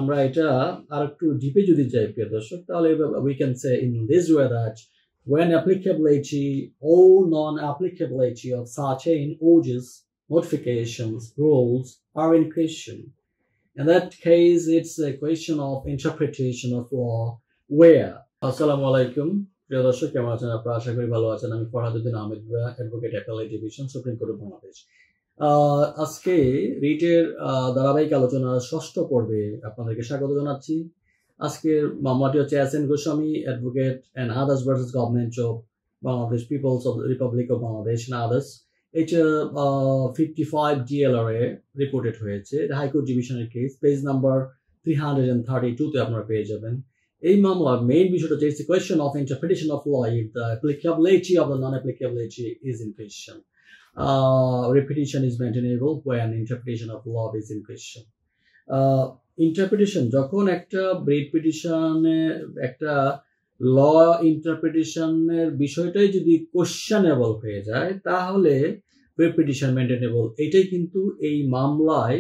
আমরা এটা আরেকটু ডিপে যদি যাই প্রিয় দর্শক, তাহলে we can say in this way that when applicability or non-applicability of certain urges, notifications, rules are in question. In that case, it's a question of interpretation of law where. Assalamu alaikum. প্রিয় দর্শক, কেমন আছেন আপনারা? আশা করি ভালো আছেন। আমি Farhaduddin Ahmed, advocate, appellate division, supreme court of Bangladesh. আজকে রিটের ধারাবাহিক আলোচনার ষষ্ঠ পর্বে আপনাদেরকে স্বাগত জানাচ্ছি। আজকের মামলাটি হচ্ছে S N. Goswami, advocate and others versus government of Bangladesh, people's of republic of Bangladesh and others. এটা 55 DLR এ রিপোর্টেড হয়েছে। হাইকোর্ট ডিভিশনের কেস, পেজ নাম্বার 332 তে আপনারা পেয়ে যাবেন। এই মামলার মেইন বিষয়টা হচ্ছে it's a question of interpretation of law if the applicability of the non-applicability is in question. Repetition is maintainable when interpretation of law is in question. Interpretation যখন একটা রিট পিটিশনে একটা ল ইন্টারপ্রিটেশনের বিষয়টাই যদি কোশ্চেনেবল হয়ে যায় তাহলে রিপিটিশন মেইনটেনেবল। এটাই কিন্তু এই মামলায়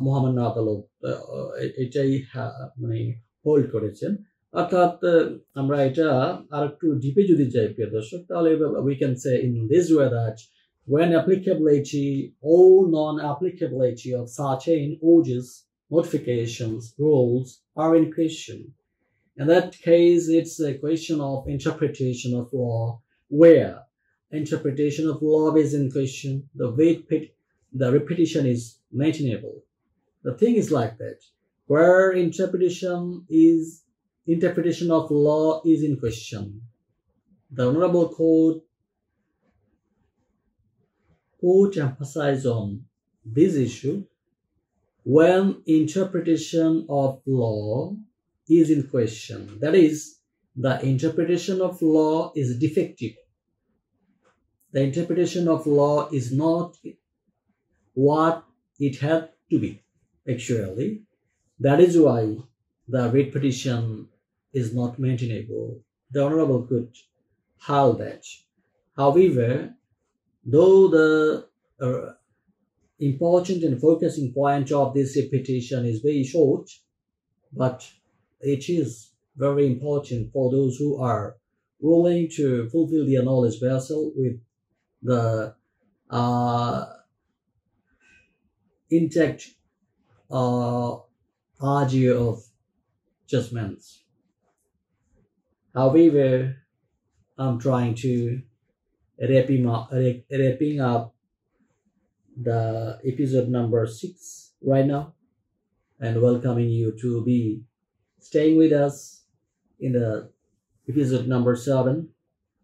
মহামান্য আদালত এটাই মানে হোল্ড করেছেন। অর্থাৎ আমরা এটা আরেকটু ডিপে যদি যাই প্রিয় দর্শক, তাহলে we can say in this way that when applicability or non-applicability of certain urges, notifications, rules are in question. In that case, it's a question of interpretation of law where interpretation of law is in question, the repetition is maintainable. The thing is like that, where interpretation of law is in question. The Honorable Court emphasized on this issue when interpretation of law is in question. That is, the interpretation of law is defective. The interpretation of law is not what it had to be, actually. That is why the writ petition is not maintainable. The Honorable Court held that. However, though the important and focusing point of this petition is very short, but it is very important for those who are willing to fulfill their knowledge vessel with the intact idea of judgments. However, I'm trying to wrapping up the episode number 6 right now and welcoming you to be staying with us in the episode number 7,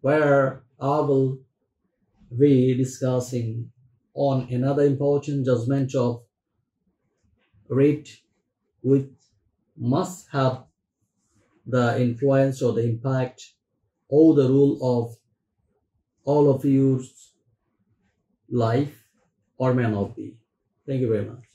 where I will be discussing on another important judgment of writ which must have the influence or the impact or the rule of all of your life or may not be. Thank you very much.